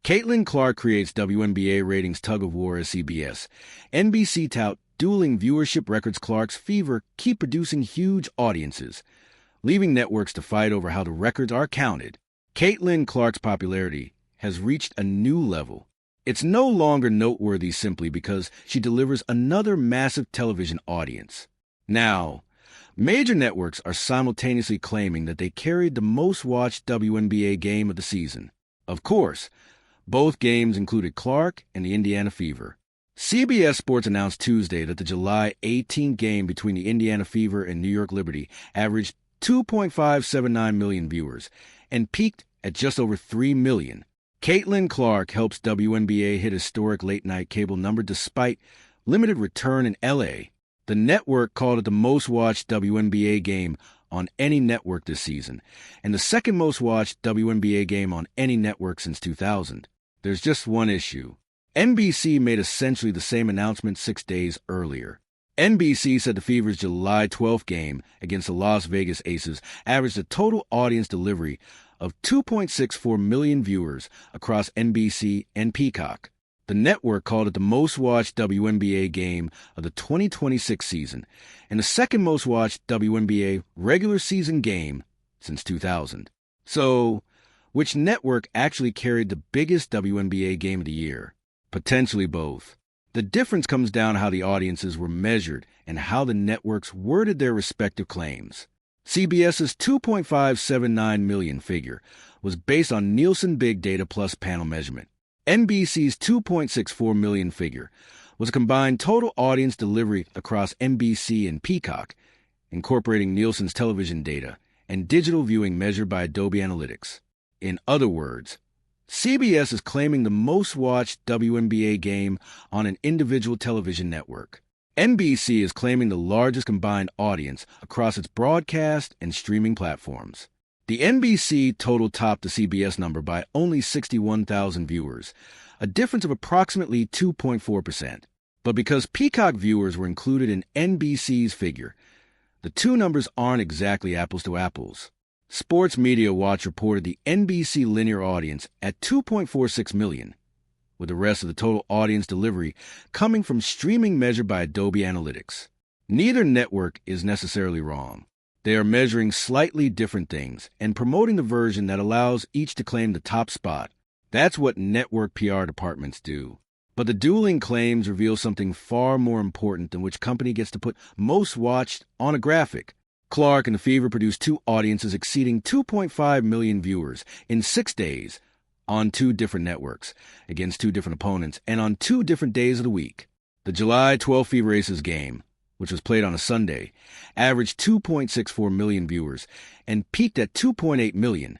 Caitlin Clark creates WNBA ratings tug-of-war as CBS. NBC tout dueling viewership records. Clark's Fever keep producing huge audiences, leaving networks to fight over how the records are counted. Caitlin Clark's popularity has reached a new level. It's no longer noteworthy simply because she delivers another massive television audience. Now, major networks are simultaneously claiming that they carried the most-watched WNBA game of the season. Of course, both games included Clark and the Indiana Fever. CBS Sports announced Tuesday that the July 18 game between the Indiana Fever and New York Liberty averaged 2.579 million viewers and peaked at just over 3 million. Caitlin Clark helps WNBA hit a historic late-night cable number despite limited return in L.A. The network called it the most-watched WNBA game on any network this season, and the second most-watched WNBA game on any network since 2000. There's just one issue. NBC made essentially the same announcement 6 days earlier. NBC said the Fever's July 12th game against the Las Vegas Aces averaged a total audience delivery of 2.64 million viewers across NBC and Peacock. The network called it the most-watched WNBA game of the 2026 season and the second most-watched WNBA regular season game since 2000. So, which network actually carried the biggest WNBA game of the year? Potentially both. The difference comes down to how the audiences were measured and how the networks worded their respective claims. CBS's 2.579 million figure was based on Nielsen Big Data plus panel measurement. NBC's 2.64 million figure was a combined total audience delivery across NBC and Peacock, incorporating Nielsen's television data and digital viewing measured by Adobe Analytics. In other words, CBS is claiming the most-watched WNBA game on an individual television network. NBC is claiming the largest combined audience across its broadcast and streaming platforms. The NBC total topped the CBS number by only 61,000 viewers, a difference of approximately 2.4%. But because Peacock viewers were included in NBC's figure, the two numbers aren't exactly apples to apples. Sports Media Watch reported the NBC linear audience at 2.46 million, with the rest of the total audience delivery coming from streaming measured by Adobe Analytics. Neither network is necessarily wrong. They are measuring slightly different things and promoting the version that allows each to claim the top spot. That's what network PR departments do. But the dueling claims reveal something far more important than which company gets to put most watched on a graphic. Clark and the Fever produced two audiences exceeding 2.5 million viewers in 6 days on two different networks, against two different opponents, and on 2 different days of the week. The July 12 Fever Aces game, which was played on a Sunday, averaged 2.64 million viewers and peaked at 2.8 million,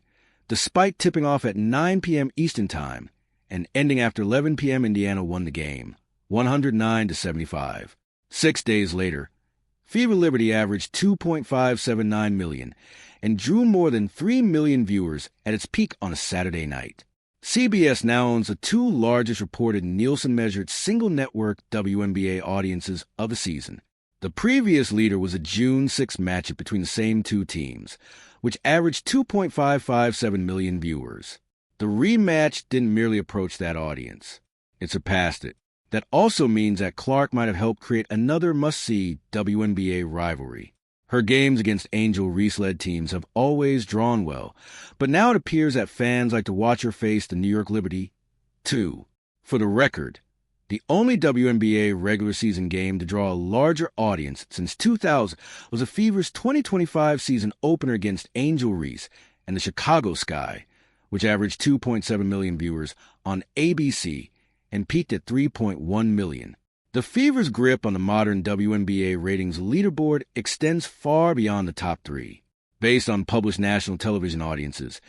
despite tipping off at 9 p.m. Eastern Time and ending after 11 p.m. Indiana won the game, 109-75. 6 days later, Fever Liberty averaged 2.579 million and drew more than 3 million viewers at its peak on a Saturday night. CBS now owns the two largest reported Nielsen-measured single-network WNBA audiences of the season. The previous leader was a June 6 matchup between the same two teams, which averaged 2.557 million viewers. The rematch didn't merely approach that audience. It surpassed it. That also means that Clark might have helped create another must-see WNBA rivalry. Her games against Angel Reese-led teams have always drawn well, but now it appears that fans like to watch her face the New York Liberty, too. For the record, the only WNBA regular season game to draw a larger audience since 2000 was the Fever's 2025 season opener against Angel Reese and the Chicago Sky, which averaged 2.7 million viewers on ABC and peaked at 3.1 million. The Fever's grip on the modern WNBA ratings leaderboard extends far beyond the top 3. Based on published national television audiences,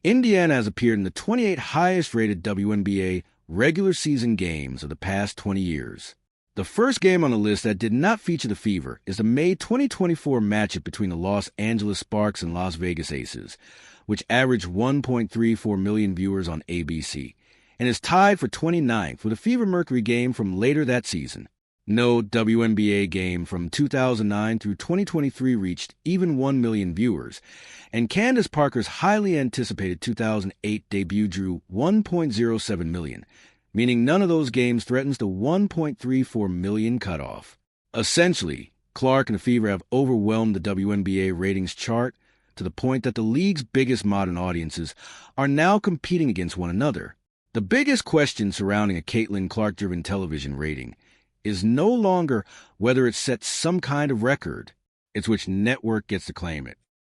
Indiana has appeared in the 28 highest-rated WNBA regular season games of the past 20 years. The first game on the list that did not feature the Fever is the May 2024 matchup between the Los Angeles Sparks and Las Vegas Aces, which averaged 1.34 million viewers on ABC, and is tied for 29th with a Fever Mercury game from later that season. No WNBA game from 2009 through 2023 reached even 1 million viewers, and Candace Parker's highly anticipated 2008 debut drew 1.07 million, meaning none of those games threatens the 1.34 million cutoff. Essentially, Clark and the Fever have overwhelmed the WNBA ratings chart to the point that the league's biggest modern audiences are now competing against one another. The biggest question surrounding a Caitlin Clark-driven television rating is no longer whether it sets some kind of record, it's which network gets to claim it.